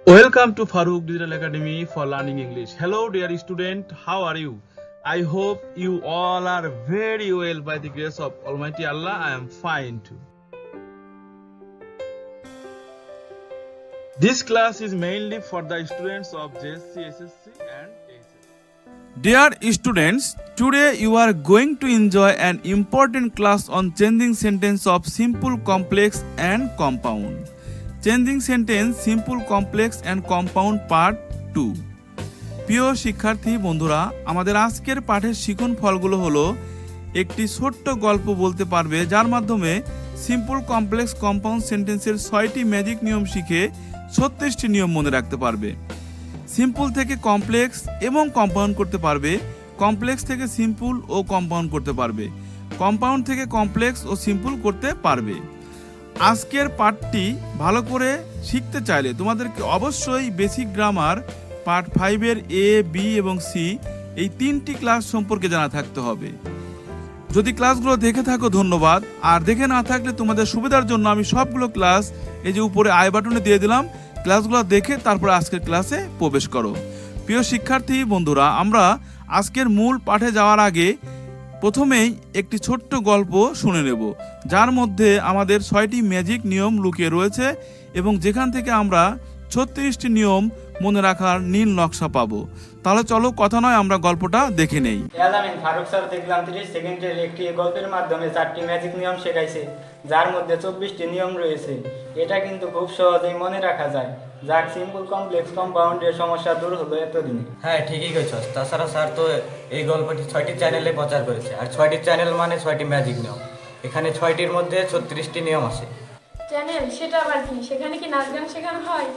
Welcome to Farooq Digital Academy for Learning English. Hello, dear student. How are you? I hope you all are very well by the grace of Almighty Allah. I am fine too. This class is mainly for the students of JSC, SSC and HSC. Dear students, today you are going to enjoy an important class on changing sentence of simple, complex and compound. Changing sentence simple complex and compound part 2। প্রিয় শিক্ষার্থী বন্ধুরা, আমাদের আজকের পাঠের শিখন ফলগুলো হলো একটি ছোট্ট গল্প বলতে পারবে, যার মাধ্যমে সিম্পল কমপ্লেক্স কম্পাউন্ড সেন্টেন্সের 6টি ম্যাজিক নিয়ম শিখে 36টি নিয়ম মনে রাখতে পারবে। সিম্পল থেকে কমপ্লেক্স এবং কম্পাউন্ড করতে পারবে, কমপ্লেক্স থেকে সিম্পল ও কম্পাউন্ড করতে পারবে, কম্পাউন্ড থেকে কমপ্লেক্স ও সিম্পল করতে পারবে। আজকের পাঠটি ভালো করে শিখতে চাইলে তোমাদেরকে অবশ্যই বেসিক গ্রামার পার্ট 5-এর এ, বি এবং সি এই 3টি ক্লাস সম্পর্কে জানা থাকতে হবে। যদি ক্লাসগুলো দেখে থাকো ধন্যবাদ, আর দেখে না থাকলে তোমাদের সুবিধার জন্য আমি সবগুলো ক্লাস এই যে উপরে আই বাটনে দিয়ে দিলাম, ক্লাসগুলো দেখে তারপর আজকের ক্লাসে প্রবেশ করো। প্রিয় শিক্ষার্থী বন্ধুরা, আমরা আজকের মূল পাঠে যাওয়ার আগে প্রথমেই একটি ছোট্ট গল্প শুনে নেব, যার মধ্যে আমাদের 6টি ম্যাজিক নিয়ম লুকিয়ে রয়েছে এবং যেখান থেকে আমরা 36টি নিয়ম মনে রাখার নীল নকশা পাবো। তাহলে চলো কথা নয়, আমরা গল্পটা দেখে নেই। আমি ফারুক স্যার দেখলাম 30 সেকেন্ডের একটি গল্পের মাধ্যমে 4টি ম্যাজিক নিয়ম শেখাইছে, যার মধ্যে 24টি নিয়ম রয়েছে। এটা কিন্তু খুব সহজেই মনে রাখা যায়, যার সিম্পল কমপ্লেক্স কম্পাউন্ডের সমস্যা দূর হলো এতদিনে। হ্যাঁ, ঠিকই কইছস। তাছাড়া স্যার তো এই গল্পটি 6টি চ্যানেলে প্রচার করেছে, আর 6টি চ্যানেল মানে 6টি ম্যাজিক নিয়ম। এখানে 6টির মধ্যে 36টি নিয়ম আছে। চ্যানেল সেটা আবার কি? সেখানে কি নাচ গান শেখানো হয়?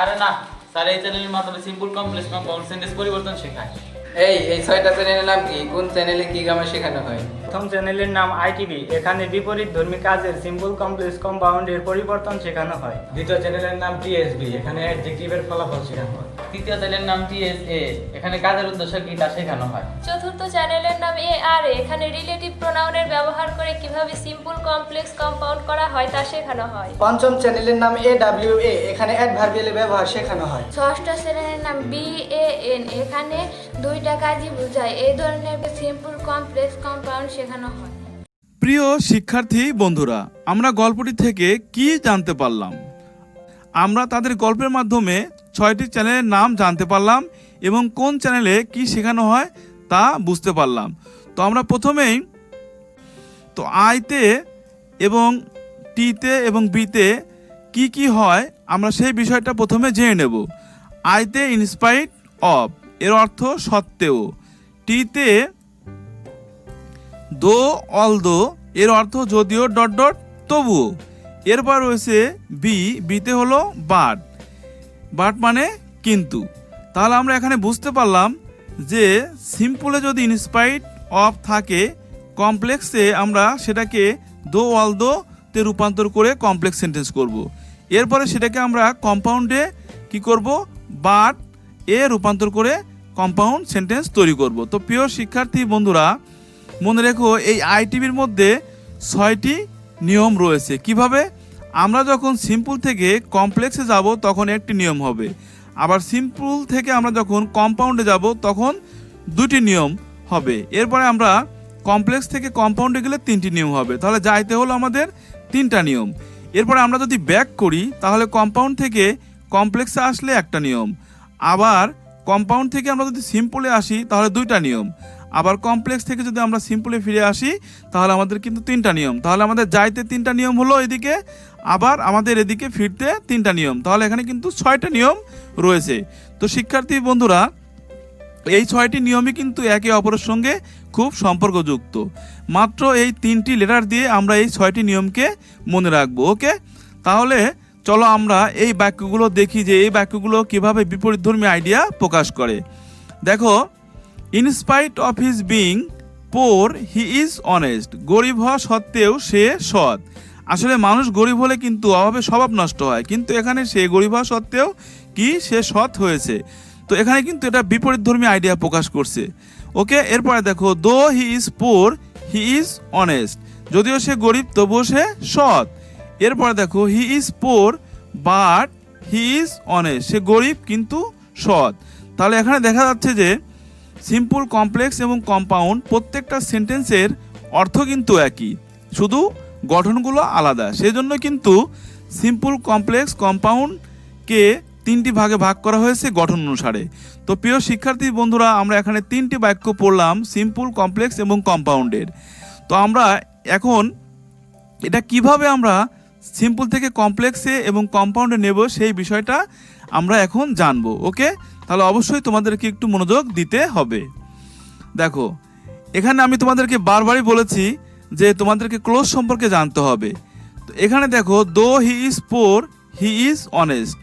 আরে না স্যার, এই চ্যানেলের মাধ্যমে সিম্পল কমপ্লেক্স কম্পাউন্ড সেন্টেন্স পরিবর্তন শেখায়। এই 6টা চ্যানেলের নাম কি? কোন চ্যানেলে কি গ্রামার শেখানো হয়? প্রথম চ্যানেলের নাম আইটিভি, এখানে বিপরীত ধর্মী কাজের সিম্পল কমপ্লেক্স কম্পাউন্ডের পরিবর্তন শেখানো হয়। দ্বিতীয় চ্যানেলের নাম টিএসবি, এখানে অ্যাডজেক্টিভের ফলাফল শেখানো হয়। তৃতীয় চ্যানেলের নাম টিএসএ, এখানে কাজের উদ্দেশ্য কি তা শেখানো হয়। চতুর্থ চ্যানেলের নাম এআরএ, এখানে রিলেটিভ প্রোনাউনের ব্যবহার করে কিভাবে সিম্পল কমপ্লেক্স কম্পাউন্ড করা হয় তা শেখানো হয়। পঞ্চম চ্যানেলের নাম এডব্লিউএ, এখানে অ্যাডভার্বিয়ালের ব্যবহার শেখানো হয়। ষষ্ঠ চ্যানেলের নাম বিএএন, এখানে দুইটা কাজই বোঝায়। এই ধরনের সিম্পল কমপ্লেক্স কম্পাউন্ড শেখানো হয়। প্রিয় শিক্ষার্থী বন্ধুরা, আমরা গল্পটি থেকে কি জানতে পারলাম? আমরা তাদের গল্পের মাধ্যমে 6টি চ্যানেলের নাম জানতে পারলাম এবং কোন চ্যানেলে কি শেখানো হয় তা বুঝতে পারলাম। তো আমরা প্রথমেই তো আইতে এবং টিতে এবং বিতে কি কি হয় আমরা সেই বিষয়টা প্রথমে জেনে নেব। আইতে ইনস্পাইট অফ, এর অর্থ সত্ত্বেও। টিতে দো অলদো, এর অর্থ যদিও ডট ডট তবুও। এরপর রয়েছে বিতে হলো বাট, বাট মানে কিন্তু। তাহলে আমরা এখানে বুঝতে পারলাম যে সিম্পলে যদি ইনস্পাইট অফ থাকে, কমপ্লেক্সে আমরা সেটাকে দো অলদো তে রূপান্তর করে কমপ্লেক্স সেন্টেন্স করব। এরপরে সেটাকে আমরা কম্পাউন্ডে কি করব, বাট এ রূপান্তর করে কম্পাউন্ড সেন্টেন্স তৈরি করব। তো প্রিয় শিক্ষার্থী বন্ধুরা, মনে রেখো এই আইটিভির মধ্যে 6টি নিয়ম রয়েছে। কিভাবে? আমরা যখন সিম্পল থেকে কমপ্লেক্সে যাব তখন একটি নিয়ম হবে, আবার সিম্পল থেকে আমরা যখন কম্পাউন্ডে যাব তখন 2টি নিয়ম হবে। এরপরে আমরা কমপ্লেক্স থেকে কম্পাউন্ডে গেলে 3টি নিয়ম হবে। তাহলে যাইতে হলো আমাদের 3টা নিয়ম। এরপরে আমরা যদি ব্যাক করি তাহলে কম্পাউন্ড থেকে কমপ্লেক্সে আসলে একটা নিয়ম, আবার কম্পাউন্ড থেকে আমরা যদি সিম্পলে আসি তাহলে 2টা নিয়ম, আবার কমপ্লেক্স থেকে যদি আমরা সিম্পলে ফিরে আসি তাহলে আমাদের কিন্তু 3টা নিয়ম। তাহলে আমাদের যাইতে 3টা নিয়ম হলো এদিকে, আবার আমাদের এদিকে ফিরতে 3টা নিয়ম। তাহলে এখানে কিন্তু 6টা নিয়ম রয়েছে। তো শিক্ষার্থী বন্ধুরা, এই 6টি নিয়মই কিন্তু একে অপরের সঙ্গে খুব সম্পর্কযুক্ত। মাত্র এই 3টি লেটার দিয়ে আমরা এই 6টি নিয়মকে মনে রাখবো। ওকে, তাহলে চলো আমরা এই বাক্যগুলো দেখি যে এই বাক্যগুলো কিভাবে বিপরীতধর্মী আইডিয়া প্রকাশ করে। দেখো, in spite of his being poor he is honest, গরিব হওয়া সত্ত্বেও সে সৎ। আসলে মানুষ গরিব হলে কিন্তু অভাবে স্বভাব নষ্ট হয়, কিন্তু এখানে সে গরিব হওয়া সত্ত্বেও কি সে সৎ হয়েছে। তো এখানে কিন্তু এটা বিপরীতধর্মী আইডিয়া প্রকাশ করছে। ওকে, এরপরে দেখো, though he is poor he is honest, যদিও সে গরিব তবুও সে সৎ। এরপরে দেখো, he is poor but he is honest, সে গরিব কিন্তু সৎ। তাহলে এখানে দেখা যাচ্ছে যে সিম্পল, কমপ্লেক্স এবং কম্পাউন্ড প্রত্যেকটা সেন্টেন্সের অর্থ কিন্তু একই, শুধু গঠনগুলো আলাদা। সেই জন্য কিন্তু সিম্পল, কমপ্লেক্স, কম্পাউন্ডকে 3টি ভাগে ভাগ করা হয়েছে গঠন অনুসারে। তো প্রিয় শিক্ষার্থী বন্ধুরা, আমরা এখানে 3টি বাক্য পড়লাম সিম্পল, কমপ্লেক্স এবং কম্পাউন্ডের। তো আমরা এখন এটা কিভাবে আমরা সিম্পল থেকে কমপ্লেক্সে এবং কম্পাউন্ডে নেব সেই বিষয়টা আমরা এখন জানবো। ওকে, তাহলে অবশ্যই তোমাদেরকে একটু মনোযোগ দিতে হবে। দেখো, এখানে আমি তোমাদেরকে বারবারই বলেছি যে তোমাদেরকে ক্লোজ সম্পর্কে জানতে হবে। তো এখানে দেখো, though he is poor he is honest,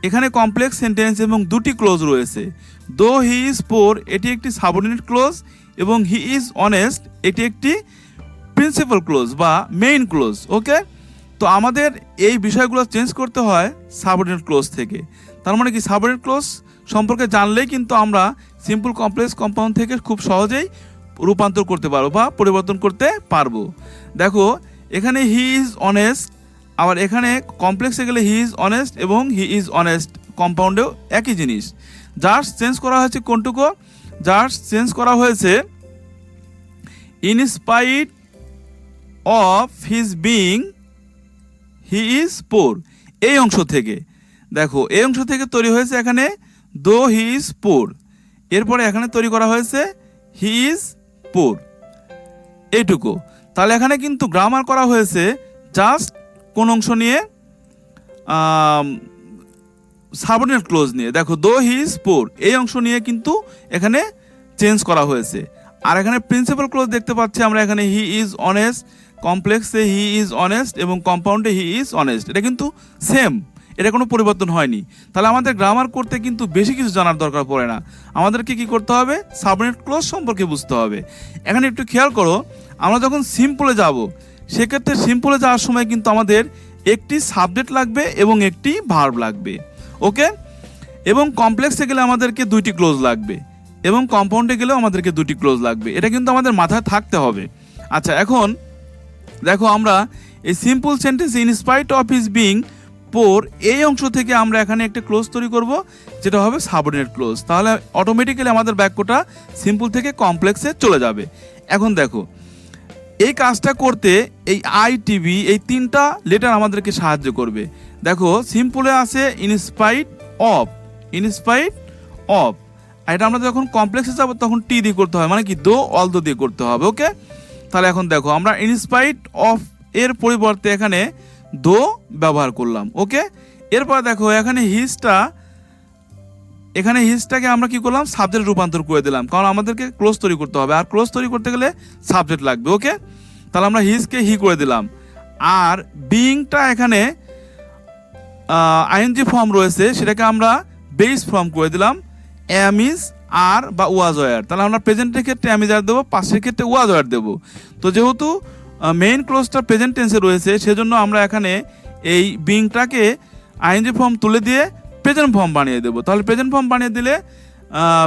এখানে কমপ্লেক্স সেন্টেন্স এবং 2টি ক্লোজ রয়েছে। দো হি ইজ পোর এটি একটি সাবঅর্ডিনেট ক্লোজ এবং হি ইজ অনেস্ট এটি একটি প্রিন্সিপাল ক্লোজ বা মেইন ক্লোজ। ওকে, তো আমাদের এই বিষয়গুলো চেঞ্জ করতে হয় সাবঅর্ডিনেট ক্লোজ থেকে। তার মানে কি, সাবঅর্ডিনেট ক্লোজ সম্পর্কে জানলেই কিন্তু আমরা সিম্পল, কমপ্লেক্স, কম্পাউন্ড থেকে খুব সহজেই রূপান্তর করতে পারবো বা পরিবর্তন করতে পারবো। দেখো, এখানে হি ইজ অনেস্ট, আবার এখানে কমপ্লেক্সে গেলে হি ইজ অনেস্ট এবং হি ইজ অনেস্ট কম্পাউন্ডেও একই জিনিস। জাস্ট চেঞ্জ করা হয়েছে কোনটুকু, জাস্ট চেঞ্জ করা হয়েছে in spite of his being he is পোর, এই অংশ থেকে। দেখো, এই অংশ থেকে তৈরি হয়েছে এখানে দো হি ইজ পোর, এরপরে এখানে তৈরি করা হয়েছে হি ইজ পোর, এইটুকু। তাহলে এখানে কিন্তু গ্রামার করা হয়েছে জাস্ট কোন অংশ নিয়ে, সাবঅর্ডিনেট ক্লোজ নিয়ে। দেখো, দো হি ইজ পোর এই অংশ নিয়ে কিন্তু এখানে চেঞ্জ করা হয়েছে। আর এখানে প্রিন্সিপাল ক্লোজ দেখতে পাচ্ছি আমরা, এখানে হি ইজ অনেস্ট, কমপ্লেক্সে হি ইজ অনেস্ট এবং কম্পাউন্ডে হি ইজ অনেস্ট, এটা কিন্তু সেম, এটা কোনো পরিবর্তন হয়নি। তাহলে আমাদের গ্রামার করতে কিন্তু বেশি কিছু জানার দরকার পড়ে না, আমাদেরকে কি করতে হবে, সাবঅর্ডিনেট ক্লোজ সম্পর্কে বুঝতে হবে। এখানে একটু খেয়াল করো, আমরা যখন সিম্পলে যাব, সেক্ষেত্রে সিম্পলে যাওয়ার সময় কিন্তু আমাদের একটি সাবজেক্ট লাগবে এবং একটি ভার্ব লাগবে। ওকে, এবং কমপ্লেক্সে গেলে আমাদেরকে 2টি ক্লোজ লাগবে এবং কম্পাউন্ডে গেলেও আমাদেরকে 2টি ক্লোজ লাগবে, এটা কিন্তু আমাদের মাথায় থাকতে হবে। আচ্ছা, এখন দেখো, আমরা এই simple sentence in spite of his being poor এই অংশ থেকে আমরা এখানে একটা ক্লোজ তৈরি করব, যেটা হবে সাবঅর্ডিনেট ক্লোজ। তাহলে অটোমেটিক্যালি আমাদের বাক্যটা সিম্পল থেকে কমপ্লেক্সে চলে যাবে। এখন দেখো, এই কাজটা করতে এই আইটিভি এই 3টা লেটার আমাদেরকে সাহায্য করবে। দেখো, সিম্পলে আছে ইনস্পাইট অফ, ইনস্পাইট অফ, এটা আমরা যখন কমপ্লেক্সে যাব তখন টি দিয়ে করতে হয়, মানে কি দো অলদো দিয়ে করতে হবে। ওকে, তাহলে এখন দেখো, আমরা ইনস্পাইট অফ এর পরিবর্তে এখানে দো ব্যবহার করলাম। ওকে, এরপর দেখো, এখানে হিজটাকে আমরা কি করলাম, সাবজেক্ট রূপান্তর করে দিলাম, কারণ আমাদেরকে ক্লোজ তৈরি করতে হবে, আর ক্লোজ তৈরি করতে গেলে সাবজেক্ট লাগবে। ওকে, তাহলে আমরা হিজকে হি করে দিলাম, আর বিংটা এখানে আইএনজি ফর্ম রয়েছে, সেটাকে আমরা বেস ফর্ম করে দিলাম, এম ইজ আর বা ওয়াজ ওয়ার। তাহলে আমরা প্রেজেন্টের ক্ষেত্রে এম ইজ আর দেবো, পাস্টের ক্ষেত্রে ওয়াজ ওয়ার দেবো। তো যেহেতু মেইন ক্লোজটা প্রেজেন্ট টেন্সে রয়েছে, সেজন্য আমরা এখানে এই বিংটাকে আইএনজি ফর্ম তুলে দিয়ে প্রেজেন্ট ফর্ম বানিয়ে দেবো। তাহলে প্রেজেন্ট ফর্ম বানিয়ে দিলে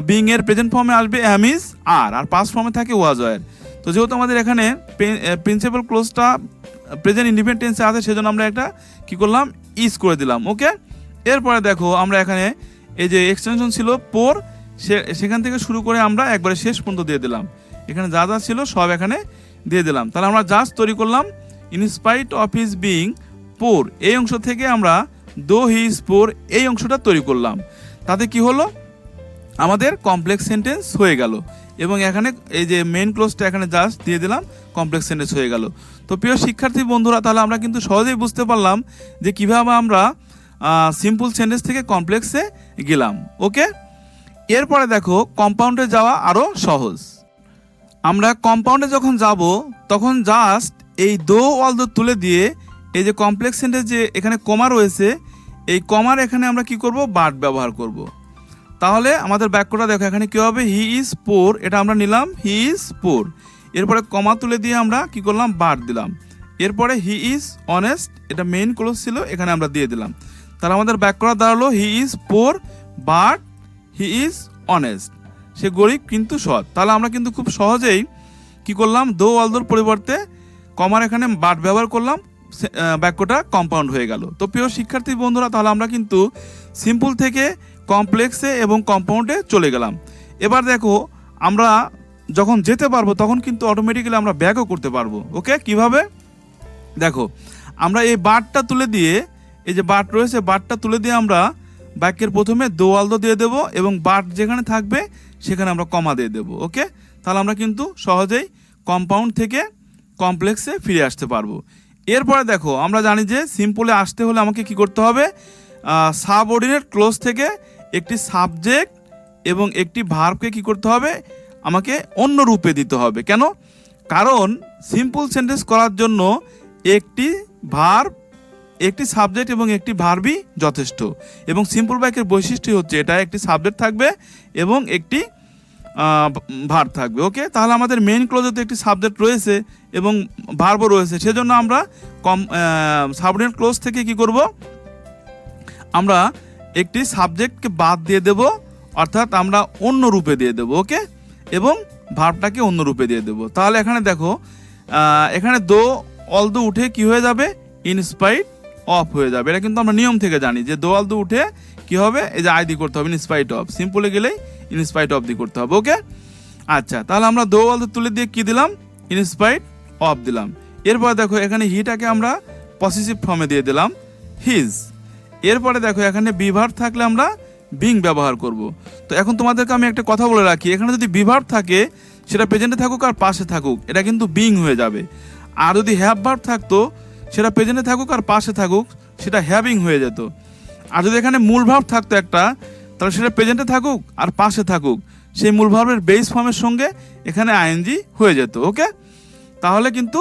বিং এর প্রেজেন্ট ফর্মে আসবে এম ইজ আর, আর পাস্ট ফর্মে থাকে ওয়াজ ওয়ার। তো যেহেতু আমাদের এখানে প্রিন্সিপাল ক্লোজটা প্রেজেন্ট ইন্ডিপেন্ডেন্ট টেন্সে আছে, সেজন্য আমরা একটা কি করলাম, ইজ করে দিলাম। ওকে, এরপরে দেখো, আমরা এখানে এই যে এক্সটেনশন ছিল পোর, সেখান থেকে শুরু করে আমরা একবারে শেষ পর্যন্ত দিয়ে দিলাম, এখানে যা যা ছিল সব এখানে দিয়ে দিলাম। তাহলে আমরা জাস্ট তৈরি করলাম in spite of his being poor, এই অংশ থেকে আমরা দো হি ইজ পোর এই অংশটা তৈরি করলাম। তাতে কি হলো, আমাদের কমপ্লেক্স সেন্টেন্স হয়ে গেল, এবং এখানে এই যে মেইন ক্লোজটা এখানে জাস্ট দিয়ে দিলাম, কমপ্লেক্স সেন্টেন্স হয়ে গেল। তো প্রিয় শিক্ষার্থী বন্ধুরা, তাহলে আমরা কিন্তু সহজেই বুঝতে পারলাম যে কীভাবে আমরা সিম্পল সেন্টেন্স থেকে কমপ্লেক্সে গেলাম। ওকে, এরপরে দেখো, কম্পাউন্ডে যাওয়া আরও সহজ। আমরা কম্পাউন্ডে যখন যাব, তখন জাস্ট এই দো অলদো তুলে দিয়ে এই যে কমপ্লেক্স সেন্টেন্স যে এখানে কমা রয়েছে, এই কমার এখানে আমরা কি করব, বাট ব্যবহার করব। তাহলে আমাদের বাক্যটা দেখো, এখানে কি হবে, হি ইজ পোর, এটা আমরা নিলাম হি ইজ পোর, এরপরে কমা তুলে দিয়ে আমরা কি করলাম, বাট দিলাম, এরপরে হি ইজ অনেস্ট, এটা মেইন ক্লোজ ছিল, এখানে আমরা দিয়ে দিলাম। তাহলে আমাদের বাক্যটা দাঁড়ালো he is poor but he is honest, সে গরিব কিন্তু সৎ। তাহলে আমরা কিন্তু খুব সহজেই কি করলাম, দো অলদোর পরিবর্তে কমার এখানে বাট ব্যবহার করলাম, বাক্যটা কম্পাউন্ড হয়ে গেল। তো প্রিয় শিক্ষার্থী বন্ধুরা, তাহলে আমরা কিন্তু সিম্পল থেকে কমপ্লেক্সে এবং কম্পাউন্ডে চলে গেলাম। এবার দেখো আমরা যখন যেতে পারবো তখন কিন্তু অটোমেটিক্যালি আমরা ব্যাকও করতে পারবো। ওকে, কিভাবে দেখো, আমরা এই বারটা তুলে দিয়ে, এই যে বার রয়েছে বারটা তুলে দিয়ে আমরা বাক্যের প্রথমে দোয়াল দো দিয়ে দেবো এবং বার যেখানে থাকবে সেখানে আমরা কমা দিয়ে দেবো। ওকে, তাহলে আমরা কিন্তু সহজেই কম্পাউন্ড থেকে কমপ্লেক্সে ফিরে আসতে পারবো। এরপরে দেখো, আমরা জানি যে সিম্পলে আসতে হলে আমাকে কি করতে হবে, সাবঅর্ডিনেট ক্লোজ থেকে একটি সাবজেক্ট এবং একটি ভার্বকে কি করতে হবে, আমাকে অন্য রূপে দিতে হবে। কেন? কারণ সিম্পল সেন্টেন্স করার জন্য একটি ভার্ব, একটি সাবজেক্ট এবং একটি ভার্বই যথেষ্ট। এবং সিম্পল বাক্যের বৈশিষ্ট্য হচ্ছে এটা, একটি সাবজেক্ট থাকবে এবং একটি ভার্ব থাকবে। ওকে, তাহলে আমাদের মেইন ক্লোজে তো একটি সাবজেক্ট রয়েছে এবং ভার্বও রয়েছে, সেজন্য আমরা সাবঅর্ডিনেট ক্লোজ থেকে কি করব, আমরা একটি সাবজেক্টকে বাদ দিয়ে দেব, অর্থাৎ আমরা অন্য রূপে দিয়ে দেব। ওকে, এবং ভার্বটাকে অন্য রূপে দিয়ে দেব। তাহলে এখানে দেখো, এখানে দো অল দো উঠে কি হয়ে যাবে, ইনস্পাইট অফ হয়ে যাবে। এটা কিন্তু আমরা নিয়ম থেকে জানি যে দো অল দো উঠে কি হবে, এই যে আই দি করতে হবে, ইনস্পাইট অফ। সিম্পলে গেলেই ইনস্পাইট অফ দি করতে হবে। ওকে, আচ্ছা, তাহলে আমরা দো অল দো তুলে দিয়ে কি দিলাম, ইনস্পাইট অফ দিলাম। এরপর দেখো এখানে হিটাকে আমরা পসেসিভ ফর্মে দিয়ে দিলাম, হিজ। এরপরে দেখো এখানে বিভার্ব থাকলে আমরা বিং ব্যবহার করব। তো এখন তোমাদেরকে আমি একটা কথা বলে রাখি, এখানে যদি বিভার্ব থাকে সেটা প্রেজেন্টে থাকুক আর পাশে থাকুক, এটা কিন্তু বিং হয়ে যাবে। আর যদি হ্যাভ ভার্ব থাকতো সেটা প্রেজেন্টে থাকুক আর পাশে থাকুক, সেটা হ্যাভিং হয়ে যেত। আর যদি এখানে মূল ভার্ব থাকতো একটা, তাহলে সেটা প্রেজেন্টে থাকুক আর পাশে থাকুক, সেই মূল ভার্বের বেস ফর্মের সঙ্গে এখানে আইএনজি হয়ে যেত। ওকে, তাহলে কিন্তু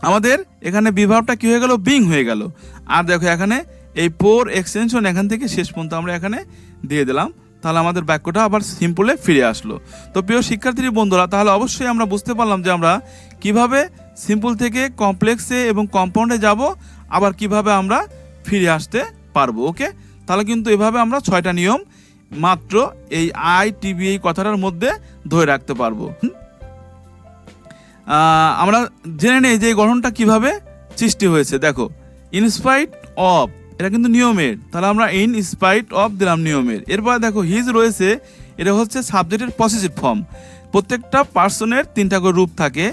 আমাদের এখানে বিভার্বটা কি হয়ে গেল, বিং হয়ে গেল। আর দেখো এখানে এই পোর এক্সটেনশন এখান থেকে শেষ পর্যন্ত আমরা এখানে দিয়ে দিলাম, তাহলে আমাদের বাক্যটা আবার সিম্পলে ফিরে আসলো। তো প্রিয় শিক্ষার্থী বন্ধুরা, তাহলে অবশ্যই আমরা বুঝতে পারলাম যে আমরা কিভাবে সিম্পল থেকে কমপ্লেক্সে এবং কম্পাউন্ডে যাব, আবার কিভাবে আমরা ফিরে আসতে পারবো। ওকে, তাহলে কিন্তু এভাবে আমরা 6টা নিয়ম মাত্র এই ITBA কথাটার মধ্যে ধরে রাখতে পারবো। আমরা জেনে নেই যে এই গঠনটা কিভাবে সৃষ্টি হয়েছে। দেখো, ইনস্পাইট অফ, এটা কিন্তু নিয়মের, তাহলে আমরা ইন স্পাইট অফ দিলাম নিয়মের। এরপর দেখো হিজ রয়েছে, এটা হচ্ছে সাবজেক্টের পসেসিভ ফর্ম। প্রত্যেকটা পার্সনের 3টা করে রূপ থাকে,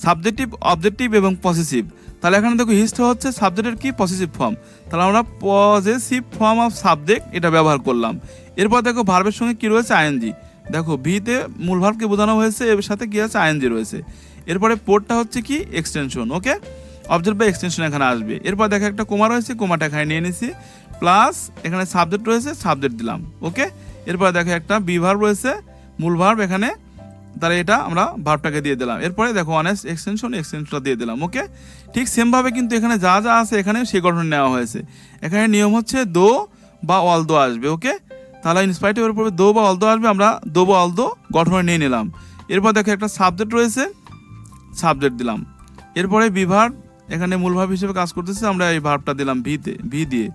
সাবজেক্টিভ, অবজেক্টিভ এবং পসেসিভ। তাহলে এখানে দেখো হিজটা হচ্ছে সাবজেক্টের কি, পসেসিভ ফর্ম, তাহলে আমরা পসেসিভ ফর্ম অফ সাবজেক্ট এটা ব্যবহার করলাম। এরপর দেখো ভার্বের সঙ্গে কি রয়েছে, আইএনজি। দেখো ভিতে মূল ভার্বকে বোঝানো হয়েছে, এর সাথে কি আছে, আইএনজি রয়েছে। এরপরে পোর্টটা হচ্ছে কি, এক্সটেনশন। ওকে, অবজেক্ট বা এক্সটেনশন এখানে আসবে। এরপর দেখো একটা কোমা রয়েছে, কোমাটা এখানে নিয়ে নিছি, প্লাস এখানে সাবজেক্ট রয়েছে, সাবজেক্ট দিলাম। ওকে, এরপর দেখো একটা বি ভার্ব রয়েছে, মূল ভার্ব এখানে, তাহলে এটা আমরা ভার্বটাকে দিয়ে দিলাম। এরপরে দেখো অনেস্ট এক্সটেনশনটা দিয়ে দিলাম। ওকে, ঠিক সেমভাবে কিন্তু এখানে যা যা আছে এখানে সেই গঠন নেওয়া হয়েছে। এখানে নিয়ম হচ্ছে দো বা অল দো আসবে। ওকে, তাহলে ইনস্পাইটিভের উপরে দো বা অল দো আসবে, আমরা দো বা অল দো গঠনে নিয়ে নিলাম। এরপর দেখো একটা সাবজেক্ট রয়েছে, সাবজেক্ট দিলাম। এরপরে বি ভার্ব এখানে মূল ভার্ব হিসেবে কাজ করতেছে, আমরা এই ভার্বটা দিলাম ভি দিয়ে।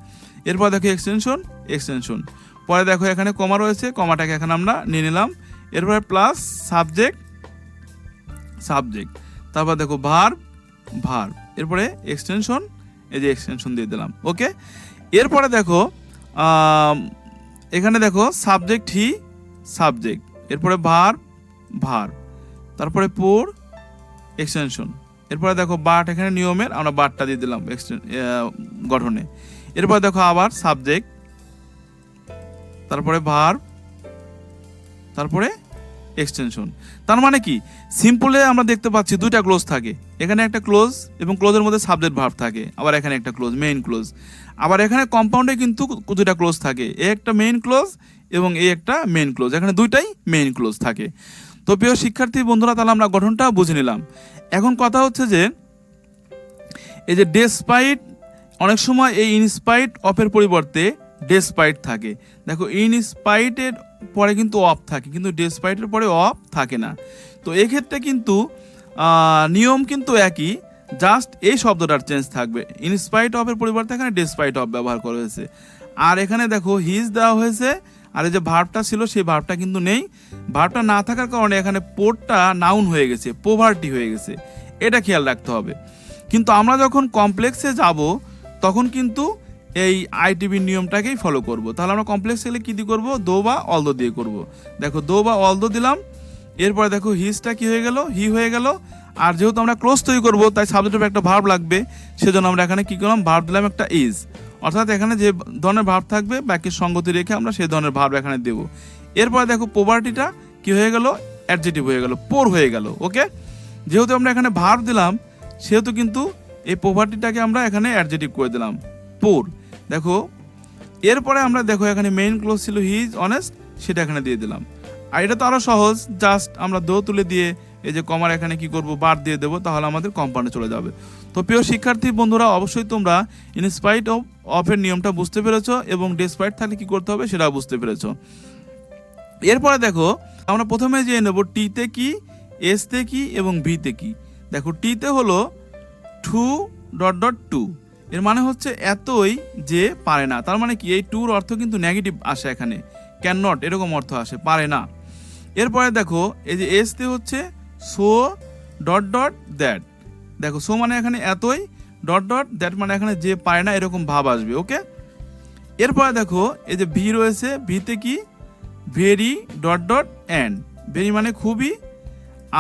এরপর দেখো এক্সটেনশন। পরে দেখো এখানে কমা রয়েছে, কমাটাকে এখানে আমরা নিয়ে নিলাম। এরপরে প্লাস সাবজেক্ট, তারপর দেখো ভার্ব, এরপরে এক্সটেনশন, এই যে এক্সটেনশন দিয়ে দিলাম। ওকে, এরপরে দেখো এখানে দেখো সাবজেক্ট হি, সাবজেক্ট, এরপরে ভার্ব, তারপরে পোর, এক্সটেনশন। এরপরে দেখো বাট এখানে নিয়মের, আমরা বাটটা দিয়ে দিলাম গঠনে। এরপর দেখো আবার সাবজেক্ট, তারপরে ভার্ব, তারপরে এক্সটেনশন। তার মানে কি, সিম্পলে আমরা দেখতে পাচ্ছি 2টা ক্লোজ থাকে, এখানে একটা ক্লোজ এবং ক্লোজের মধ্যে সাবজেক্ট ভার্ব থাকে, আবার এখানে একটা ক্লোজ, মেইন ক্লোজ। আবার এখানে কম্পাউন্ডে কিন্তু 2টা ক্লোজ থাকে, এ একটা মেইন ক্লোজ এবং এই একটা মেইন ক্লোজ, এখানে 2টাই মেইন ক্লোজ থাকে। তো প্রিয় শিক্ষার্থী বন্ধুরা, তাহলে আমরা গঠনটা বুঝে নিলাম। এখন কথা হচ্ছে যে এই যে ডেসপাইট, অনেক সময় এই ইনস্পাইট অফের পরিবর্তে ডেসপাইট থাকে। দেখো ইনস্পাইটের পরে কিন্তু অফ থাকে, কিন্তু ডেসপাইটের পরে অফ থাকে না। তো এক্ষেত্রে কিন্তু নিয়ম কিন্তু একই, জাস্ট এই শব্দটার চেঞ্জ থাকবে। ইনস্পাইট অফের পরিবর্তে এখানে ডেসপাইট অফ ব্যবহার করা হয়েছে। আর এখানে দেখো হিজ দেওয়া হয়েছে, আর এই যে ভার্বটা ছিল সেই ভার্বটা কিন্তু নেই। ভার্বটা না থাকার কারণে এখানে পোর্টটা নাউন হয়ে গেছে, পোভার্টি হয়ে গেছে, এটা খেয়াল রাখতে হবে। কিন্তু আমরা যখন কমপ্লেক্সে যাব তখন কিন্তু এই আইটিভির নিয়মটাকেই ফলো করব। তাহলে আমরা কমপ্লেক্সে গেলে কী দিয়ে করবো, দো বা অলদো দিয়ে করব। দেখো দো বা অলদো দিলাম, এরপরে দেখো হিজটা কি হয়ে গেল, হি হয়ে গেল। আর যেহেতু আমরা ক্লোজ তৈরি করবো তাই সাবজেক্টের একটা ভার্ব লাগবে, সেজন্য আমরা এখানে কি করলাম, ভার্ব দিলাম একটা ইজ। অর্থাৎ এখানে যে ধরনের ভার্ব থাকবে বাক্যের সঙ্গতি রেখে আমরা সেই ধরনের ভার্ব এখানে দেব। এরপরে দেখো পোভার্টিটা কি হয়ে গেল, অ্যাডজেক্টিভ হয়ে গেল, পোর হয়ে গেল। ওকে, যেহেতু আমরা এখানে ভার্ব দিলাম সেহেতু কিন্তু এই পোভার্টিটাকে আমরা এখানে অ্যাডজেক্টিভ করে দিলাম, পোর। দেখো এরপরে আমরা দেখো এখানে মেইন ক্লোজ ছিল হি ইজ অনেস্ট, সেটা এখানে দিয়ে দিলাম। আর এটা তো আরও সহজ, জাস্ট আমরা দো তুলে দিয়ে এই যে কমার এখানে কি করব, বার দিয়ে দেবো, তাহলে আমাদের কম্পাউন্ডে চলে যাবে। তো প্রিয় শিক্ষার্থী বন্ধুরা, অবশ্যই তোমরা ইনস্পাইট অফ এর নিয়মটা বুঝতে পেরেছো এবং ডেসপাইট থাকলে কি করতে হবে সেটাও বুঝতে পেরেছো। এরপরে দেখো আমরা প্রথমে যে নেব টিতে কি, এসতে কি এবং ভিতে কি। দেখো টিতে হলো টু ডট ডট টু, এর মানে হচ্ছে এতই যে পারে না। তার মানে কি, এই টুর অর্থ কিন্তু নেগেটিভ আসে, এখানে ক্যান নট এরকম অর্থ আসে, পারে না। এরপরে দেখো এই যে এসতে হচ্ছে সো ডট ডট দ্যাট। দেখো সো মানে এখানে এতই, ডট ডট দ্যাট মানে এখানে যে পারে না এরকম ভাব আসবে। ওকে, এরপরে দেখো এই যে ভি রয়েছে, ভিতে কি, very dot dot and. Very মানে খুবই,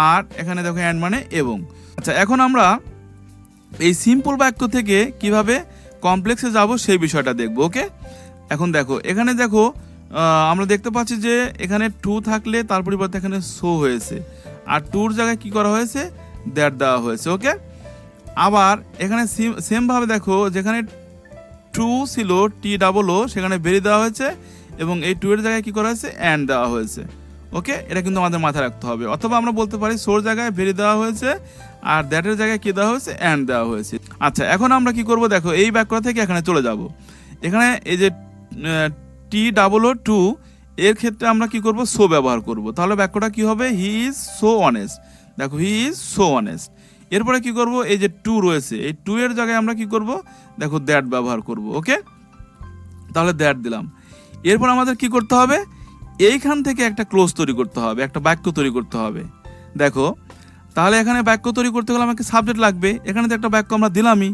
আর এখানে দেখো অ্যান্ড মানে এবং। আচ্ছা, এখন আমরা এই সিম্পল বাক্য থেকে কিভাবে কমপ্লেক্সে যাব সেই বিষয়টা দেখব। ওকে, এখন দেখো এখানে দেখো আমরা দেখতে পাচ্ছি যে এখানে টু থাকলে তার পরিবর্তে এখানে সো হয়েছে, আর টুর জায়গায় কি করা হয়েছে, দ্যাট দেওয়া হয়েছে। ওকে, আবার এখানে সেমভাবে দেখো যেখানে টু ছিল টি ডাবল ও, সেখানে ভেরি দেওয়া হয়েছে এবং এই টু এর জায়গায় কি করা হয়েছে, অ্যান্ড দেওয়া হয়েছে। ওকে, এটা কিন্তু আমাদের মাথায় রাখতে হবে। অথবা আমরা বলতে পারি সোর জায়গায় ভেরি দেওয়া হয়েছে আর দ্যাটের জায়গায় কি দেওয়া হয়েছে, অ্যান্ড দেওয়া হয়েছে। আচ্ছা, এখন আমরা কি করব, দেখো এই বাক্য থেকে এখানে চলে যাব। এখানে এই যে টি ডাবল ও টু এর ক্ষেত্রে আমরা কি করব, সো ব্যবহার করব। তাহলে বাক্যটা কি হবে, হি ইজ সো অনেস্ট। দেখো হি ইজ সো অনেস্ট। এরপরে কি করব, এই যে টু রয়েছে এই টু এর জায়গায় আমরা কি করব, দেখো দ্যাট ব্যবহার করব। ওকে, তাহলে দ্যাট দিলাম। এরপর আমাদের কি করতে হবে, এইখান থেকে একটা ক্লোজ তৈরি করতে হবে, একটা বাক্য তৈরি করতে হবে। দেখো তাহলে এখানে বাক্য তৈরি করতে গেলে আমাকে সাবজেক্ট লাগবে, এখানে তো একটা বাক্য আমরা দিলামই।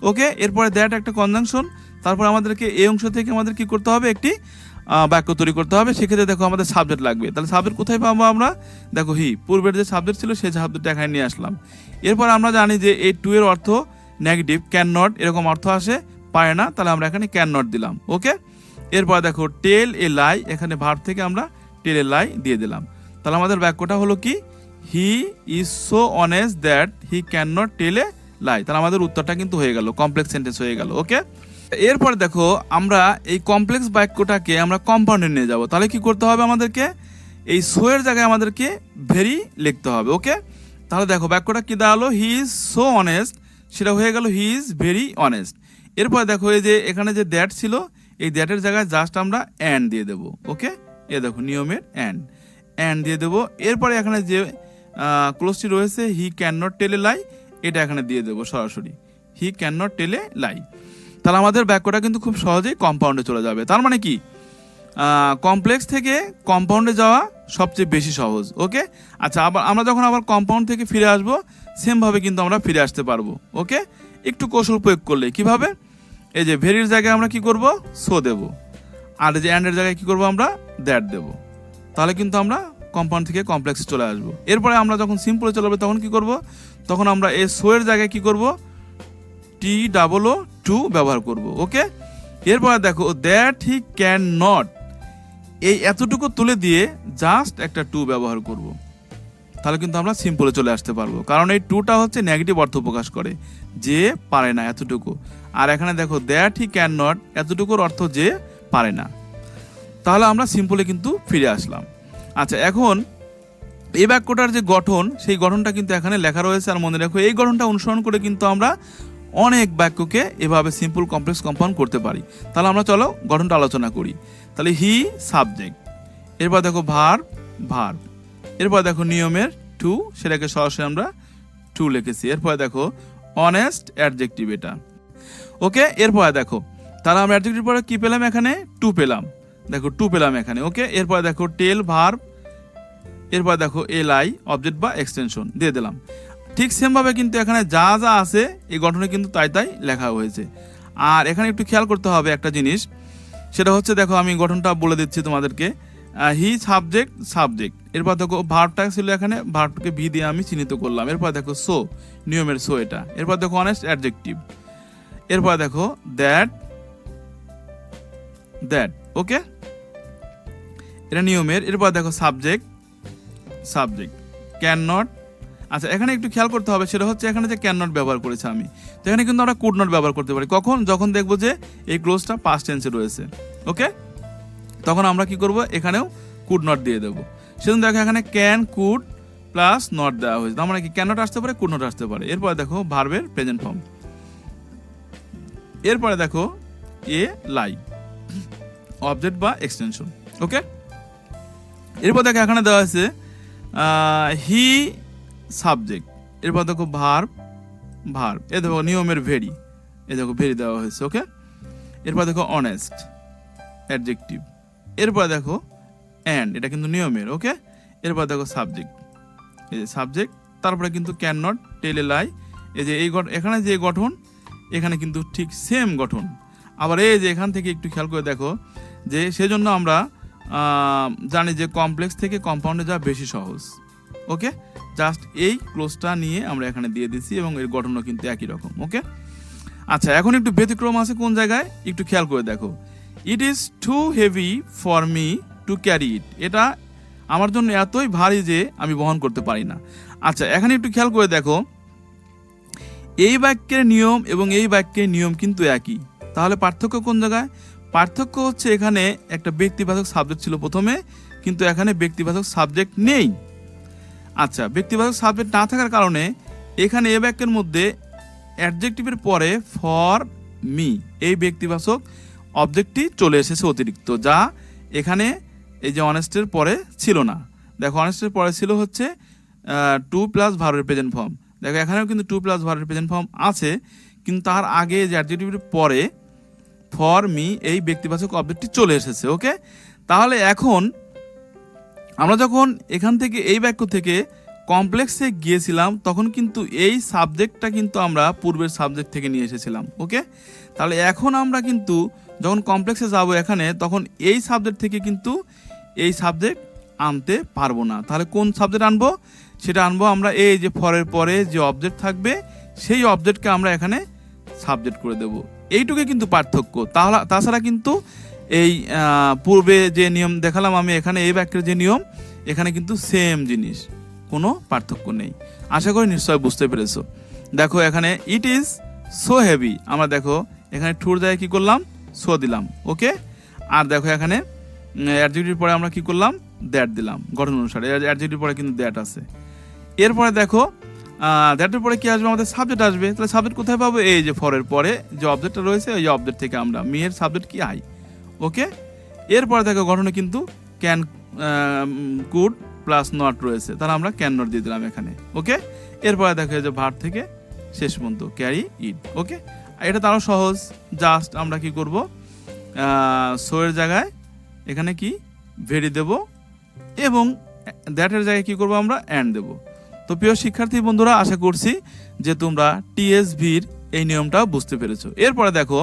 ওকে, এরপরে দ্যাট একটা কনজাংশন, তারপর আমাদেরকে এই অংশ থেকে আমাদের কি করতে হবে, একটি বাক্য তৈরি করতে হবে। সেক্ষেত্রে দেখো আমাদের সাবজেক্ট লাগবে। তাহলে সাবজেক্ট কোথায় পাবো আমরা, দেখো হি, পূর্বের যে সাবজেক্ট ছিল সেই সাবজেক্টটা এখানে নিয়ে আসলাম। এরপর আমরা জানি যে এই টু এর অর্থ নেগেটিভ, ক্যান নট এরকম অর্থ আসে, পারে না, তাহলে আমরা এখানে ক্যান নট দিলাম। ওকে, এরপর দেখো টেল এ লাই, এখানে ভার্ব থেকে আমরা টেল এ লাই দিয়ে দিলাম। তাহলে আমাদের বাক্যটা হলো কি, he is so honest that he can not tell a lie. তাহলে আমাদের উত্তরটা কিন্তু হয়ে গেল, কমপ্লেক্স সেন্টেন্স হয়ে গেল। ওকে, এরপর দেখো আমরা এই কমপ্লেক্স বাক্যটাকে আমরা কম্পাউন্ডে নিয়ে যাব। তাহলে কি করতে হবে, আমাদেরকে এই সো এর জায়গায় আমাদেরকে ভেরি লিখতে হবে। ওকে, তাহলে দেখো বাক্যটা কি দাঁড়ালো, হি ইজ সো অনেস্ট, সেটা হয়ে গেল হি ইজ ভেরি অনেস্ট। এরপর দেখো এই যে এখানে যে দ্যাট ছিল এই দ্যাটের জায়গায় জাস্ট আমরা অ্যান্ড দিয়ে দেবো। ওকে, এ দেখো নিয়মের অ্যান্ড দিয়ে দেবো। এরপরে এখানে যে ক্লোজটি রয়েছে হি ক্যান নট টেল এ লাই, এটা এখানে দিয়ে দেবো সরাসরি, হি can not tell a lie. তাহলে আমাদের বাক্যটা কিন্তু খুব সহজেই কম্পাউন্ডে চলে যাবে। তার মানে কি, কমপ্লেক্স থেকে কম্পাউন্ডে যাওয়া সবচেয়ে বেশি সহজ। ওকে, আচ্ছা, আবার আমরা যখন আবার কম্পাউন্ড থেকে ফিরে আসবো সেমভাবে কিন্তু আমরা ফিরে আসতে পারবো। ওকে, একটু কৌশল প্রয়োগ করলে কিভাবে, এই যে ভেরির জায়গায় আমরা কি করব, সো দেব, আর এই যে অ্যান্ডের জায়গায় কি করব, আমরা দ্যাট দেব। তাহলে কিন্তু আমরা কম্পাউন্ড থেকে কমপ্লেক্সে চলে আসবো। এরপরে আমরা যখন সিম্পলে চলে যাবো তখন কি করব, তখন আমরা এই সো এর জায়গায় কি করব, টি ডাবল ও টু ব্যবহার করব। ওকে, এরপরে দেখো দ্যাট হি ক্যান নট, এই এতটুকু তুলে দিয়ে জাস্ট একটা টু ব্যবহার করব। তাহলে কিন্তু আমরা সিম্পলে চলে আসতে পারবো, কারণ এই টুটা হচ্ছে নেগেটিভ অর্থ প্রকাশ করে, যে পারে না এতটুকু। আর এখানে দেখো দ্যাট হি ক্যান নট, এতটুকুর অর্থ যে পারে না। তাহলে আমরা সিম্পলে কিন্তু ফিরে আসলাম। আচ্ছা, এখন এই বাক্যটার যে গঠন সেই গঠনটা কিন্তু এখানে লেখা রয়েছে, আর মনে রাখো এই গঠনটা অনুসরণ করে কিন্তু আমরা অনেক বাক্যকে এভাবে সিম্পল কমপ্লেক্স কম্পাউন্ড করতে পারি। তাহলে আমরা চলো গঠনটা আলোচনা করি। তাহলে হি সাবজেক্ট, এরপর দেখো ভার্ব, এরপর দেখো নিয়মের টু, সেটাকে সরাসরি আমরা টু লিখেছি। এরপর দেখো অনেস্ট অ্যাডজেক্টিভ এটা। ওকে, এরপর দেখো তাহলে আমরা অ্যাডজেক্টিভ পরে কি পেলাম, এখানে টু পেলাম। দেখো টু পেলাম এখানে। ওকে, এরপর দেখো টেল ভার্ব, এরপর দেখো এল আই অবজেক্ট বা এক্সটেনশন দিয়ে দিলাম। ঠিক সেমভাবে কিন্তু এখানে যা যা আছে এই গঠনে কিন্তু তাই তাই লেখা হয়েছে। আর এখানে একটু খেয়াল করতে হবে একটা জিনিস, সেটা হচ্ছে দেখো আমি গঠনটা বলে দিচ্ছি তোমাদেরকে। হি সাবজেক্ট সাবজেক্ট, এরপর দেখো ভার্বটা ছিল এখানে, ভার্বটাকে ভি দিয়ে আমি চিহ্নিত করলাম। এরপর দেখো সো, নিয়মের সো এটা। এরপর দেখো অনেস্ট অ্যাডজেক্টিভ। এরপর দেখো দ্যাট দ্যাট, ওকে, এটা নিয়মের। এরপর দেখো সাবজেক্ট সাবজেক্ট, ক্যান নট। আচ্ছা এখানে একটু খেয়াল করতে হবে, সেটা হচ্ছে এখানে যে ক্যান নট ব্যবহার করেছি আমি, তো এখানে কিন্তু আমরা কুড নট ব্যবহার করতে পারি। কখন? যখন দেখবো যে এই ক্লোজটা পাস্ট টেন্সে রয়েছে, ওকে, তখন আমরা কি করব, এখানেও কুড নট দিয়ে দেবো। সেজন্য দেখো এখানে ক্যান কুড প্লাস নট দেওয়া হয়েছে, তার মানে কি ক্যান নট আসতে পারে, কুড নট আসতে পারে। এরপরে দেখো ভার্বের প্রেজেন্ট ফর্ম। এরপরে দেখো এ লাই, অবজেক্ট বা এক্সটেনশন, ওকে। এরপর দেখো এখানে দেওয়া আছে হি সাবজেক্ট। এরপর দেখো ভার্ব ভার্ব, এ দেখো নিয়মের ভেরি, এ দেখো ভেরি দেওয়া হয়েছে, ওকে। এরপর দেখো অনেস্ট অ্যাডজেক্টিভ। এরপর দেখো অ্যান্ড, এটা কিন্তু নিয়মের, ওকে। এরপর দেখো সাবজেক্ট, এই যে সাবজেক্ট, তারপরে কিন্তু ক্যান নট, টেল এ লাই, এই যে এই এখানে যে গঠন, এখানে কিন্তু ঠিক সেম গঠন। আবার এই যে এখান থেকে একটু খেয়াল করে দেখো যে সেজন্য আমরা জানি যে কমপ্লেক্স থেকে কম্পাউন্ডে যাওয়া বেশি সহজ, ওকে। জাস্ট এই ক্লোজটা নিয়ে আমরা এখানে দিয়ে দিচ্ছি এবং এর গঠনও কিন্তু একই রকম, ওকে। আচ্ছা এখন একটু ব্যতিক্রম আছে কোন জায়গায়, একটু খেয়াল করে দেখো। It is too heavy for me to carry it, এটা আমার জন্য এতই ভারী যে আমি বহন করতে পারি না। আচ্ছা এখানে একটু খেয়াল করে দেখো, এই বাক্যের নিয়ম এবং এই বাক্যের নিয়ম কিন্তু একই, তাহলে পার্থক্য কোন জায়গায়? পার্থক্য হচ্ছে এখানে একটা ব্যক্তিবাচক সাবজেক্ট ছিল প্রথমে, কিন্তু এখানে ব্যক্তিবাচক সাবজেক্ট নেই। আচ্ছা ব্যক্তিবাচক সাবজেক্ট না থাকার কারণে এখানে এ বাক্যের মধ্যে অ্যাডজেক্টিভের পরে ফর মি এই ব্যক্তিবাচক অবজেক্টটি চলে এসেছে অতিরিক্ত, যা এখানে এই যে অনেস্টের পরে ছিল না। দেখো অনেস্টের পরে ছিল হচ্ছে টু প্লাস ভার্বের প্রেজেন্ট ফর্ম, দেখো এখানেও কিন্তু টু প্লাস ভার্বের প্রেজেন্ট ফর্ম আছে, কিন্তু তার আগে যে অ্যাডজেক্টিভের পরে ফর মি এই ব্যক্তিবাচক অবজেক্টটি চলে এসেছে, ওকে। তাহলে এখন আমরা যখন এখান থেকে এই বাক্য থেকে কমপ্লেক্সে গিয়েছিলাম তখন কিন্তু এই সাবজেক্টটা কিন্তু আমরা পূর্বের সাবজেক্ট থেকে নিয়ে এসেছিলাম, ওকে। তাহলে এখন আমরা কিন্তু যখন কমপ্লেক্সে যাব এখানে, তখন এই সাবজেক্ট থেকে কিন্তু এই সাবজেক্ট আনতে পারবো না। তাহলে কোন সাবজেক্ট আনবো? সেটা আনবো আমরা এই যে ফরের পরে যে অবজেক্ট থাকবে সেই অবজেক্টকে আমরা এখানে সাবজেক্ট করে দেব। এইটুকুই কিন্তু পার্থক্য, তাছাড়া কিন্তু এই পূর্বে যে নিয়ম দেখালাম আমি, এখানে এই বাক্যের যে নিয়ম, এখানে কিন্তু সেম জিনিস, কোনো পার্থক্য নেই। আশা করি নিশ্চয় বুঝতে পেরেছো। দেখো এখানে ইট ইজ সো হেভি, আমরা দেখো এখানে টুর জায়গায় কি করলাম, সো দিলাম, ওকে। আর দেখো এখানে অ্যাডজেক্টিভ পরে আমরা কি করলাম, দ্যাট দিলাম গঠন অনুসারে, অ্যাডজেক্টিভ পরে কিন্তু দ্যাট আছে। এরপরে দেখো দ্যাটের পরে কি আসবে, আমাদের সাবজেক্ট আসবে। তাহলে সাবজেক্ট কোথায় পাবো? এই যে ফরের পরে যে অবজেক্টটা রয়েছে ওই অবজেক্ট থেকে আমরা, মেয়ের সাবজেক্ট কি আই, ওকে। এরপরে দেখো গঠনে কিন্তু ক্যান কুড প্লাস নট রয়েছে, তাহলে আমরা ক্যান নট দিয়ে দিলাম এখানে, ওকে। এরপরে দেখো যে ভার্ব থেকে শেষ পর্যন্ত ক্যারি ইট, ওকে। এটা তারও সহজ, জাস্ট আমরা কি করব, সো এর জায়গায় এখানে কি ভেরি দেব এবং দ্যাটের জায়গায় কি করব আমরা, অ্যান্ড দেব। তো প্রিয় শিক্ষার্থী বন্ধুরা, আশা করছি যে তোমরা টিএসভির এই নিয়মটা বুঝতে পেরেছো। এরপরে দেখো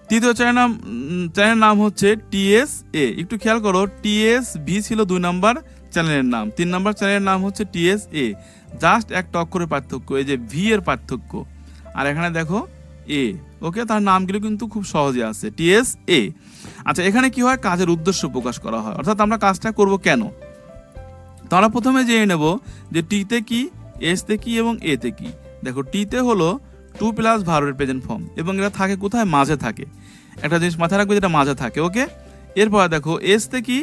তৃতীয় চ্যানেলের নাম হচ্ছে টিএসএ। একটু খেয়াল করো, টিএসভি ছিল 2 নম্বর চ্যানেলের নাম, 3 নম্বর চ্যানেলের নাম হচ্ছে টিএসএ। জাস্ট একটা অক্ষরের পার্থক্য, এই যে ভি এর পার্থক্য, আর এখানে দেখো এ, ওকে। তার নামগুলো কিন্তু খুব সহজে আছে, টিএসএ। আচ্ছা এখানে কি হয়, কাজের উদ্দেশ্য প্রকাশ করা হয়, অর্থাৎ আমরা কাজটা করব কেন। তো আমরা প্রথমে জেনে নেব যে টিতে কি, এসতে কি এবং এতে কি। দেখো টিতে হলো টু প্লাস ভার্বের প্রেজেন্ট ফর্ম এবং এটা থাকে কোথায়, মাঝে থাকে। একটা জিনিস মাথায় রাখবে, যেটা মাঝে থাকে, ওকে। এরপর দেখো এসতে কি,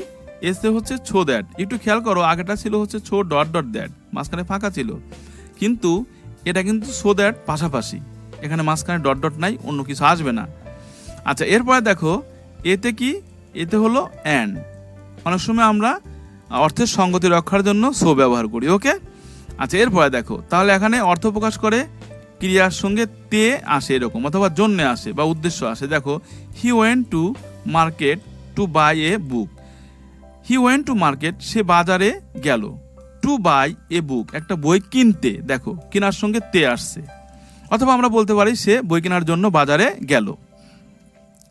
এসতে হচ্ছে ছো দ্যাট। একটু খেয়াল করো, আগেটা ছিল হচ্ছে ছো ডট ডট দ্যাট, মাঝখানে ফাঁকা ছিল, কিন্তু এটা কিন্তু সো দ্যাট পাশাপাশি, এখানে মাঝখানে ডট ডট নাই, অন্য কিছু আসবে না। আচ্ছা এরপরে দেখো এতে কি, এতে হলো অ্যান্ড। অনেক সময় আমরা অর্থের সঙ্গতি রক্ষার জন্য সো ব্যবহার করি, ওকে। আচ্ছা এরপরে দেখো, তাহলে এখানে অর্থ প্রকাশ করে ক্রিয়ার সঙ্গে তে আসে এরকম, অথবা জন্যে আসে বা উদ্দেশ্য আসে। দেখো he went to market to buy a book, he went to market, সে বাজারে গেল, to to buy a book, একটা বই কিনতে, দেখো কেনার সঙ্গে তে আসছে, অথবা আমরা বলতে পারি সে বই কেনার জন্য বাজারে গেল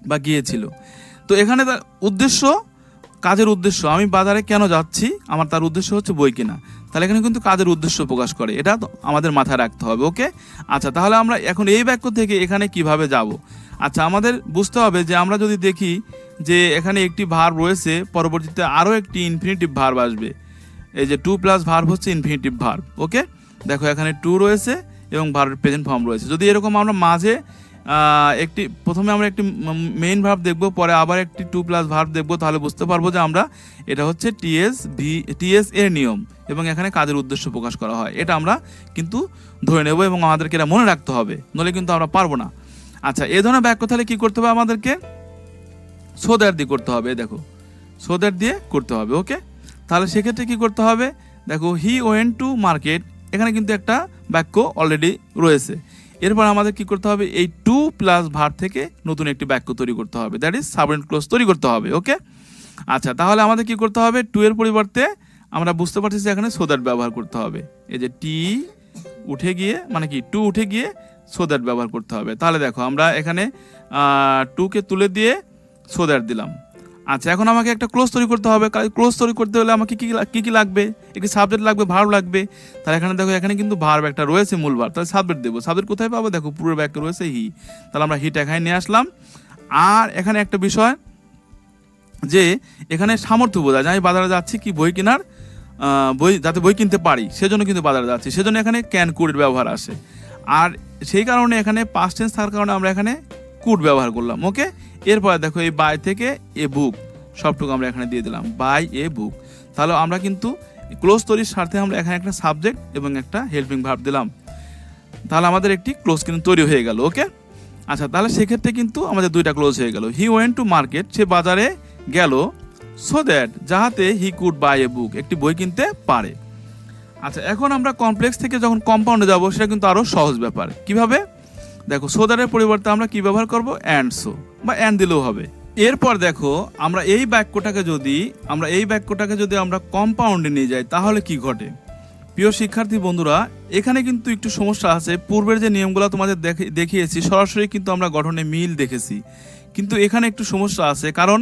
বা গিয়েছিল। তো এখানে তার উদ্দেশ্য, কাজের উদ্দেশ্য, আমি বাজারে কেন যাচ্ছি, আমার তার উদ্দেশ্য হচ্ছে বই কেনা, তাহলে এখানে কিন্তু কাজের উদ্দেশ্য প্রকাশ করে, এটা তো আমাদের মাথায় রাখতে হবে। ওকে, আচ্ছা তাহলে আমরা এখন এই বাক্য থেকে এখানে কিভাবে যাব? আচ্ছা, আমাদের বুঝতে হবে যে আমরা যদি দেখি যে এখানে একটি ভার্ব রয়েছে, পরবর্তীতে আরও একটি ইনফিনিটিভ ভার্ব আসবে, এই যে টু প্লাস ভার্ব হচ্ছে ইনফিনিটিভ ভার্ব। ওকে, দেখো এখানে টু রয়েছে এবং ভার্বের প্রেজেন্ট ফর্ম রয়েছে। যদি এরকম আমরা মাঝে একটি, প্রথমে আমরা একটি মেইন ভার্ব দেখব, পরে আবার একটি টু প্লাস ভার্ব দেখব, তাহলে বুঝতে পারবো যে আমরা এটা হচ্ছে টিএস এর নিয়ম এবং এখানে কাজের উদ্দেশ্য প্রকাশ করা হয়, এটা আমরা কিন্তু ধরে নেব এবং আমাদেরকে এটা মনে রাখতে হবে, নইলে কিন্তু আমরা পারবো না। আচ্ছা, এই ধরনের বাক্য তাহলে কি করতে হবে আমাদেরকে? সো দ্যাট দিয়ে করতে হবে, দেখো সো দ্যাট দিয়ে করতে হবে। ওকে, তাহলে সেক্ষেত্রে কি করতে হবে? দেখো হি ওয়েন্ট টু মার্কেট, এখানে কিন্তু একটা বাক্য অলরেডি রয়েছে, এরপর আমাদের কি করতে হবে? এই টু প্লাস ভার্ব থেকে নতুন একটি বাক্য তৈরি করতে হবে, দ্যাট ইজ সাবজেক্ট ক্লজ তৈরি করতে হবে। ওকে, আচ্ছা তাহলে আমাদের কি করতে হবে? টু এর পরিবর্তে আমরা বুঝতে পারছি যে এখানে সো দ্যাট ব্যবহার করতে হবে, এই যে টি উঠে গিয়ে, মানে কি টু উঠে গিয়ে সো দ্যাট ব্যবহার করতে হবে। তাহলে দেখো আমরা এখানে টুকে তুলে দিয়ে সো দ্যাট দিলাম। আচ্ছা, এখন আমাকে একটা ক্লোজ তৈরি করতে হবে, ক্লোজ তৈরি করতে হলে আমাকে কি কি লাগবে? একটি সাবজেক্ট লাগবে, ভার্ব লাগবে। তাহলে এখানে দেখো এখানে কিন্তু ভার্ব একটা রয়েছে, মূল ভার্ব, তাহলে সাবজেক্ট দেবো। সাবজেক্ট কোথায় পাবো? দেখো পুরো বাক্যে রয়েছে হি, তাহলে আমরা হিটা এখানে নিয়ে আসলাম। আর এখানে একটা বিষয় যে এখানে সামর্থ্য বোঝায়, যে আমি বাজারে যাচ্ছি কি বই কেনার, যাতে বই কিনতে পারি, সেজন্য কিন্তু বাজারে যাচ্ছি, সেজন্য এখানে ক্যান কুডের ব্যবহার আসে। আর সেই কারণে এখানে পাস্ট টেন্স থাকার কারণে আমরা এখানে কুড ব্যবহার করলাম। ওকে, এরপরে দেখো এই বাই থেকে এ বুক সবটুকু আমরা এখানে দিয়ে দিলাম, বাই এ বুক। তাহলে আমরা কিন্তু ক্লোজ তৈরির স্বার্থে আমরা এখানে একটা সাবজেক্ট এবং একটা হেল্পিং ভার্ব দিলাম, তাহলে আমাদের একটি ক্লোজ কিন্তু তৈরি হয়ে গেল। ওকে, আচ্ছা তাহলে সেক্ষেত্রে কিন্তু আমাদের দুইটা ক্লোজ হয়ে গেল। হি ওয়েন্ট টু মার্কেট, সে বাজারে গেল, সো দ্যাট, যাহাতে হি কুড বাই এ বুক, একটি বই কিনতে পারে। আচ্ছা, এখন আমরা কমপ্লেক্স থেকে যখন কম্পাউন্ডে যাব, সেটা কিন্তু আরও সহজ ব্যাপার। কিভাবে? দেখো সো দ্যাটের পরিবর্তে আমরা কি ব্যবহার করব? অ্যান্ড সো, বা অ্যান্ড দিলেও হবে। এরপর দেখো আমরা এই বাক্যটাকে যদি আমরা কম্পাউন্ডে নিয়ে যাই, তাহলে কি ঘটে? প্রিয় শিক্ষার্থী বন্ধুরা, এখানে কিন্তু একটু সমস্যা আছে। পূর্বের যে নিয়মগুলো তোমাদের দেখিয়েছি, সরাসরি কিন্তু আমরা গঠনে মিল দেখেছি, কিন্তু এখানে একটু সমস্যা আছে। কারণ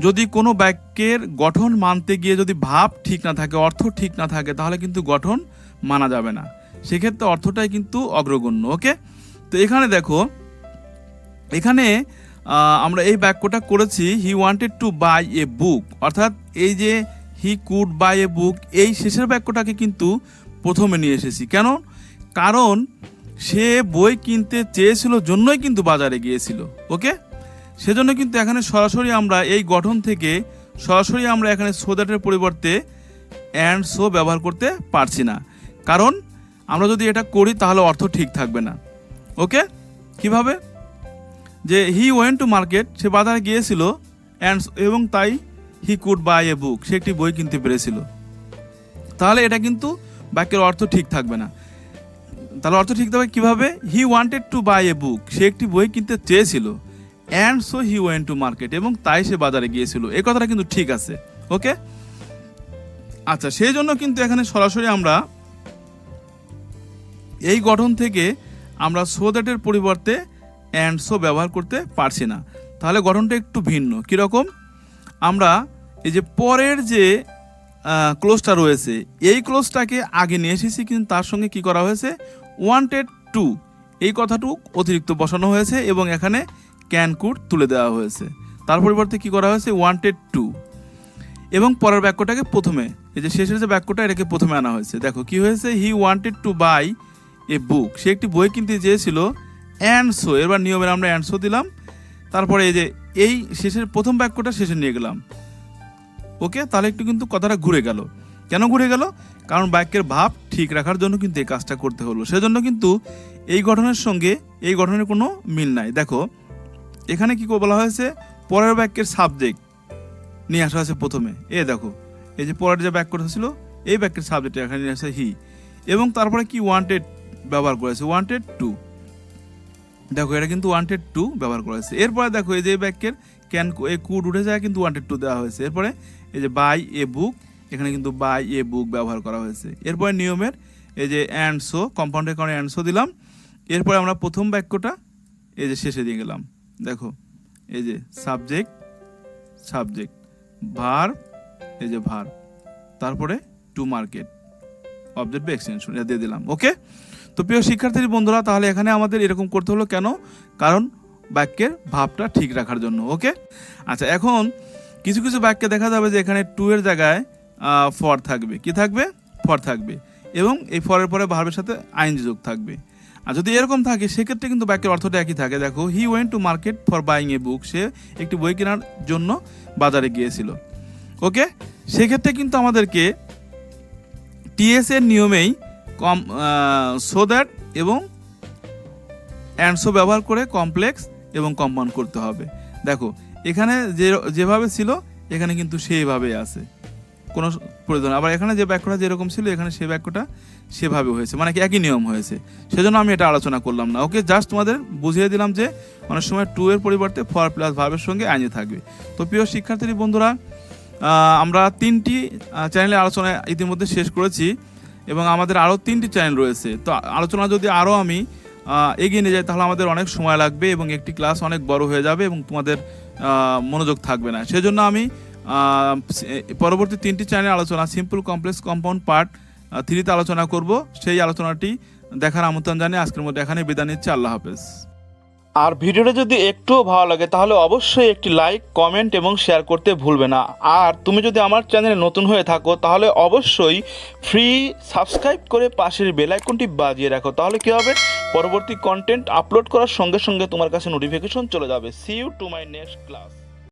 যদি কোনো বাক্যের গঠন মানতে গিয়ে যদি ভাব ঠিক না থাকে, অর্থ ঠিক না থাকে, তাহলে কিন্তু গঠন মানা যাবে না, সেক্ষেত্রে অর্থটাই কিন্তু অগ্রগণ্য। ওকে, তো এখানে দেখো, এখানে আমরা এই বাক্যটা করেছি he wanted to buy a বুক, অর্থাৎ এই যে হি কুড বাই এ বুক, এই শেষের বাক্যটাকে কিন্তু প্রথমে নিয়ে এসেছি। কেন? কারণ সে বই কিনতে চেয়েছিল জন্যই কিন্তু বাজারে গিয়েছিল। ওকে, সেজন্য কিন্তু এখানে সরাসরি আমরা এই গঠন থেকে সরাসরি আমরা এখানে সো দ্যাটের পরিবর্তে অ্যান্ড সো ব্যবহার করতে পারছি না, কারণ আমরা যদি এটা করি তাহলে অর্থ ঠিক থাকবে না। ওকে, কিভাবে? যে হি ওয়েন্ট টু মার্কেট, সে বাজারে গিয়েছিল, অ্যান্ড এবং তাই he could buy a book, সে একটি বই কিনতে পেরেছিল, তাহলে এটা কিন্তু বাক্যের অর্থ ঠিক থাকবে না। তাহলে অর্থ ঠিক থাকবে কিভাবে? He wanted to buy a book, সে একটি বই কিনতে চেয়েছিল, and so he went to market, এবং তাই সে বাজারে গিয়েছিল, এই কথাটা কিন্তু ঠিক আছে। ওকে, আচ্ছা সেই জন্য কিন্তু এখানে সরাসরি আমরা এই গঠন থেকে আমরা সো দ্যাটের পরিবর্তে অ্যান্ড সো ব্যবহার করতে পারছি না, তাহলে গঠনটা একটু ভিন্ন। কীরকম? আমরা এই যে পরের যে ক্লোজটা রয়েছে, এই ক্লোজটাকে আগে নিয়ে এসেছি, কিন্তু তার সঙ্গে কি করা হয়েছে? ওয়ান্টেড টু, এই কথাটুক অতিরিক্ত বসানো হয়েছে এবং এখানে ক্যান কুড তুলে দেওয়া হয়েছে, তার পরিবর্তে কি করা হয়েছে? ওয়ান্টেড টু, এবং পরের বাক্যটাকে প্রথমে, এই যে শেষের যে বাক্যটা, এটাকে প্রথমে আনা হয়েছে। দেখো কি হয়েছে? He wanted to buy a book, সে একটি বই কিনতে চেয়েছিল, অ্যান্ড সো, এবার নিয়মের আমরা অ্যান্ড সো দিলাম, তারপরে এই যে এই শেষের প্রথম বাক্যটা শেষে নিয়ে গেলাম। ওকে, তাহলে একটু কিন্তু কথাটা ঘুরে গেল। কেন ঘুরে গেল? কারণ বাক্যের ভাব ঠিক রাখার জন্য কিন্তু এই কাজটা করতে হলো, সেজন্য কিন্তু এই গঠনের সঙ্গে এই গঠনের কোনো মিল নাই। দেখো এখানে কি বলা হয়েছে? পরের বাক্যের সাবজেক্ট নিয়ে আসা হয়েছে প্রথমে। দেখো এই যে পরের যে বাক্যটা ছিল, এই বাক্যের সাবজেক্ট এখানে নিয়ে আসে হি, এবং তারপরে কি ওয়ান্টেড ব্যবহার করেছে, ওয়ান্টেড টু। দেখো এটা কিন্তু ওয়ান্টেড টু ব্যবহার করেছে। এরপরে দেখো এই যে বাক্যের ক্যান এ কুড উঠে যায়, কিন্তু ওয়ান্টেড টু দেওয়া হয়েছে। এরপরে এই যে বাই এ বুক, এখানে কিন্তু বাই এ বুক ব্যবহার করা হয়েছে। এরপরে নিয়মের এই যে অ্যান্ড সো, কম্পাউন্ডের কারণে অ্যান্ড সো দিলাম। এরপরে আমরা প্রথম বাক্যটা এই যে শেষে দিয়ে গেলাম, দেখো এই যে সাবজেক্ট সাবজেক্ট, ভার্ব এই যে ভার্ব, তারপরে টু মার্কেট, অবজেক্ট বা এক্সটেনশন এটা দিয়ে দিলাম। ওকে, তো প্রিয় শিক্ষার্থী বন্ধুরা, তাহলে এখানে আমাদের এরকম করতে হলো কেন? কারণ বাক্যের ভাবটা ঠিক রাখার জন্য। ওকে, আচ্ছা, এখন কিছু কিছু বাক্যে দেখা যাবে যে এখানে টু এর জায়গায় ফর থাকবে। কি থাকবে? ফর থাকবে, এবং এই ফরের পরে ভার্বের সাথে আইএনজি যোগ থাকবে। আর যদি এরকম থাকে সেক্ষেত্রে কিন্তু বাক্যের অর্থটা একই থাকে। দেখো, he went to market for buying a book, সে একটি বই কেনার জন্য বাজারে গিয়েছিল। ওকে, সেক্ষেত্রে কিন্তু আমাদেরকে টিএস এর নিয়মেই সো দ্যাট এবং অ্যান্ড সো ব্যবহার করে কমপ্লেক্স এবং কম্পাউন্ড করতে হবে। দেখো, এখানে যেভাবে ছিল এখানে কিন্তু সেইভাবেই আছে, কোনো প্রয়োজন। আবার এখানে যে বাক্যটা যেরকম ছিল এখানে সেই বাক্যটা সেভাবে হয়েছে, মানে কি একই নিয়ম হয়েছে, সেজন্য আমি এটা আলোচনা করলাম না। ওকে, জাস্ট তোমাদের বুঝিয়ে দিলাম যে অনেক সময় টু এর পরিবর্তে ফর প্লাস ভার্বের সঙ্গে আইনি থাকবে। তো প্রিয় শিক্ষার্থী বন্ধুরা, আমরা 3টি চ্যানেলে আলোচনা ইতিমধ্যে শেষ করেছি এবং আমাদের আরও 3টি চ্যানেল রয়েছে। তো আলোচনা যদি আরও আমি এগিয়ে নিয়ে যাই তাহলে আমাদের অনেক সময় লাগবে এবং একটি ক্লাস অনেক বড় হয়ে যাবে এবং তোমাদের মনোযোগ থাকবে না। সেজন্য আমি পরবর্তী 3টি চ্যানেল আলোচনা সিম্পল কমপ্লেক্স কম্পাউন্ড পার্ট 3তে আলোচনা করব। সেই আলোচনাটি দেখার আমন্ত্রণ জানিয়ে আজকের মধ্যে এখানে বিদায় নিচ্ছি। আল্লাহ হাফেজ। আর ভিডিওটা যদি একটুও ভালো লাগে তাহলে অবশ্যই একটি লাইক, কমেন্ট এবং শেয়ার করতে ভুলবে না। আর তুমি যদি আমার চ্যানেলে নতুন হয়ে থাকো তাহলে অবশ্যই ফ্রি সাবস্ক্রাইব করে পাশের বেল আইকনটি বাজিয়ে রাখো। তাহলে কি হবে? পরবর্তী কন্টেন্ট আপলোড করার সঙ্গে সঙ্গে তোমার কাছে নোটিফিকেশন চলে যাবে। See you to my next class.